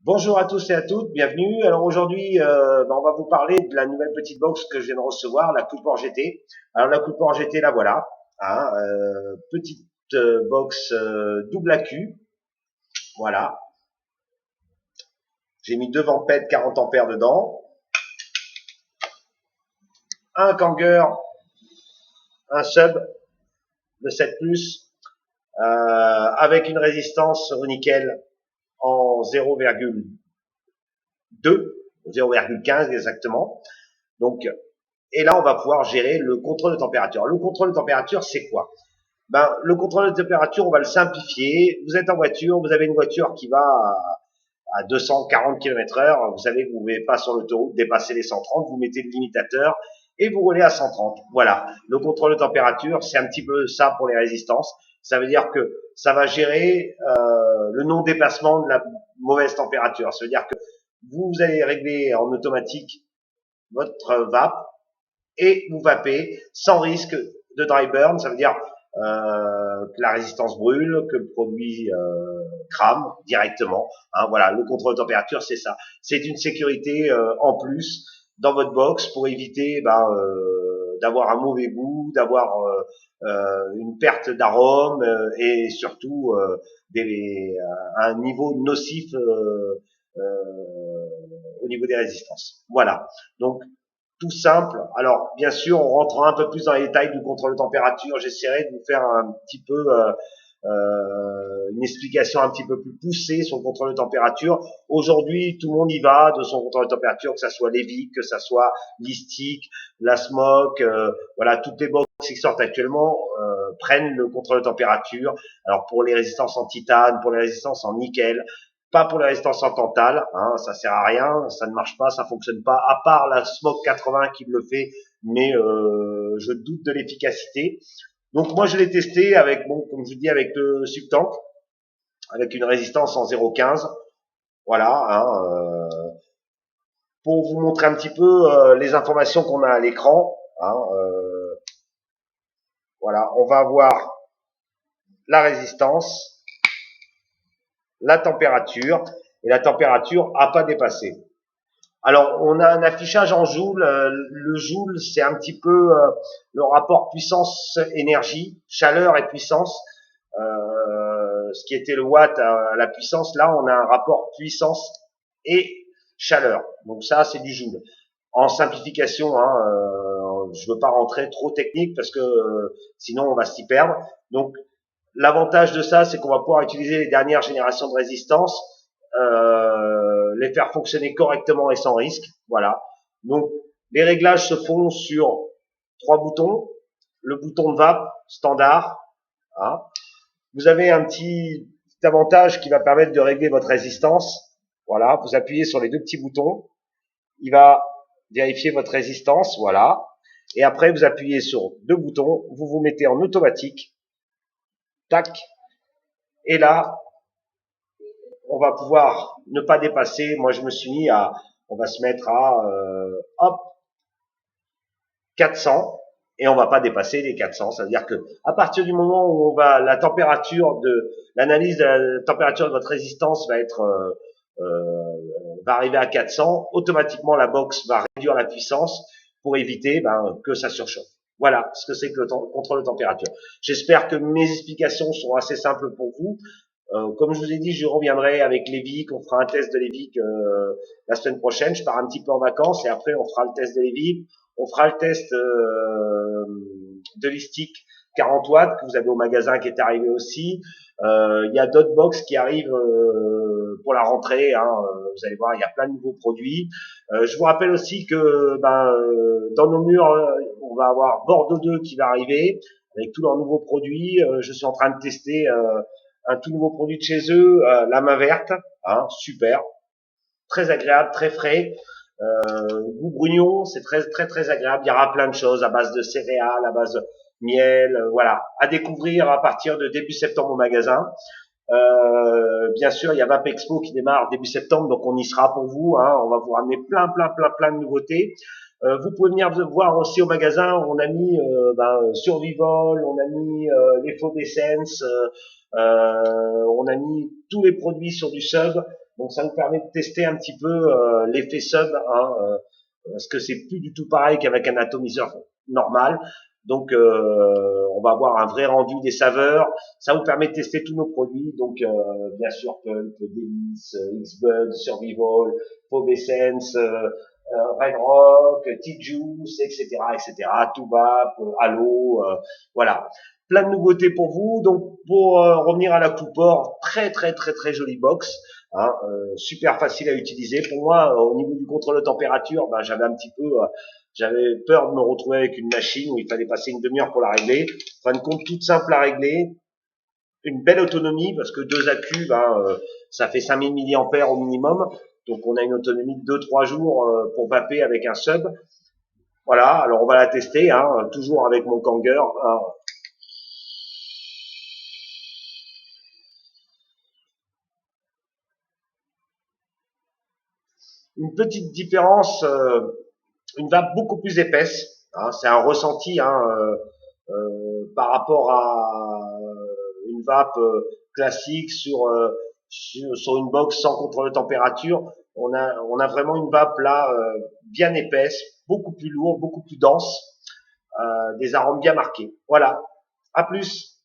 Bonjour à tous et à toutes, bienvenue. Alors aujourd'hui, on va vous parler de la nouvelle petite box que je viens de recevoir, la Coupor GT. Alors la Coupor GT, la voilà, hein, petite box double accu, voilà. J'ai mis deux Vamped 40 ampères dedans, un Kanger, un sub de 7 avec une résistance au nickel en 0,2, 0,15 exactement. Donc et là, on va pouvoir gérer le contrôle de température. Le contrôle de température, c'est quoi? Le contrôle de température, on va le simplifier. Vous êtes en voiture, vous avez une voiture qui va à 240 km/h. Vous savez que vous ne pouvez pas sur l'autoroute dépasser les 130. Vous mettez le limitateur et vous roulez à 130. Voilà. Le contrôle de température, c'est un petit peu ça pour les résistances. Ça veut dire que ça va gérer le non-dépassement de la mauvaise température. Ça veut dire que vous allez régler en automatique votre vape et vous vapez sans risque de dry burn. Ça veut dire que la résistance brûle, que le produit crame directement. Hein, voilà, le contrôle de température, c'est ça. C'est une sécurité en plus dans votre box pour éviter d'avoir un mauvais goût, d'avoir une perte d'arôme et surtout un niveau nocif au niveau des résistances. Voilà. Donc tout simple. Alors, bien sûr, on rentrera un peu plus dans les détails du contrôle de température. J'essaierai de vous faire un petit peu une explication un petit peu plus poussée sur le contrôle de température. Aujourd'hui, tout le monde y va de son contrôle de température, que ça soit Levic, que ça soit Listic, la Smoke, voilà, toutes les box qui sortent actuellement prennent le contrôle de température. Alors pour les résistances en titane, pour les résistances en nickel, pas pour la résistance en tantale, hein, ça sert à rien, ça ne marche pas, ça fonctionne pas, à part la Smoke 80 qui le fait, mais je doute de l'efficacité. Donc moi je l'ai testé avec, bon, comme je vous dis, avec le Subtank, avec une résistance en 0,15, voilà, hein, pour vous montrer un petit peu les informations qu'on a à l'écran. Hein, voilà, on va avoir la résistance, la température, et la température à pas dépasser. Alors, on a un affichage en joule. Le joule, c'est un petit peu le rapport puissance-énergie, chaleur et puissance. Ce qui était le watt à la puissance, là, on a un rapport puissance et chaleur. Donc ça, c'est du joule. En simplification, hein, je veux pas rentrer trop technique parce que sinon on va s'y perdre. Donc l'avantage de ça, c'est qu'on va pouvoir utiliser les dernières générations de résistance, les faire fonctionner correctement et sans risque. Voilà. Donc les réglages se font sur trois boutons. Le bouton de vape standard. Hein. Vous avez un petit avantage qui va permettre de régler votre résistance. Voilà. Vous appuyez sur les deux petits boutons. Il va vérifier votre résistance. Voilà. Et après, vous appuyez sur deux boutons. Vous vous mettez en automatique. Tac. Et là, on va pouvoir ne pas dépasser. Moi, je me suis mis à, on va se mettre à, hop, 400 et on va pas dépasser les 400. Ça veut dire que à partir du moment où on va, la température de, l'analyse de la température de votre résistance va être, va arriver à 400, automatiquement la box va réduire la puissance pour éviter que ça surchauffe. Voilà ce que c'est que le contrôle de température. J'espère que mes explications sont assez simples pour vous. Comme je vous ai dit, je reviendrai avec Levic, on fera un test de Levic la semaine prochaine. Je pars un petit peu en vacances et après on fera le test de Levic. On fera le test de Listic 40 watts que vous avez au magasin qui est arrivé aussi. Il y a d'autres box qui arrivent pour la rentrée. Hein. Vous allez voir, il y a plein de nouveaux produits. Je vous rappelle aussi que dans nos murs, on va avoir Bordeaux 2 qui va arriver avec tous leurs nouveaux produits. Je suis en train de tester un tout nouveau produit de chez eux, la main verte, hein, super, très agréable, très frais, goût brugnon, c'est très très très agréable. Il y aura plein de choses à base de céréales, à base de miel, voilà, à découvrir à partir de début septembre au magasin. Bien sûr, il y a Vape Expo qui démarre début septembre, donc on y sera pour vous. Hein, on va vous ramener plein de nouveautés. Vous pouvez venir voir aussi au magasin. On a mis Survival, on a mis les faux d'essence, on a mis tous les produits sur du sub. Donc ça nous permet de tester un petit peu l'effet sub, hein, parce que c'est plus du tout pareil qu'avec un atomiseur normal. Donc on va avoir un vrai rendu des saveurs. Ça vous permet de tester tous nos produits. Donc bien sûr Pulp, Délice, X-Bud, Survival, Pop Essence, Red Rock, T-Juice, etc., etc., Toubap, Halo, voilà. Plein de nouveautés pour vous. Donc pour revenir à la Coupor, très très très très jolie box. Hein, super facile à utiliser. Pour moi, au niveau du contrôle de température, ben, j'avais peur de me retrouver avec une machine où il fallait passer une demi-heure pour la régler. En fin de compte, toute simple à régler, une belle autonomie parce que deux accus, ben, ça fait 5000 milliampères au minimum. Donc on a une autonomie de 2-3 jours pour vaper avec un sub. Voilà, alors on va la tester, hein, toujours avec mon Kanger. Hein. Une petite différence, une vape beaucoup plus épaisse. Hein, c'est un ressenti hein, par rapport à une vape classique sur une box sans contrôle de température. On a vraiment une vape là bien épaisse, beaucoup plus lourde, beaucoup plus dense, des arômes bien marqués. Voilà. À plus.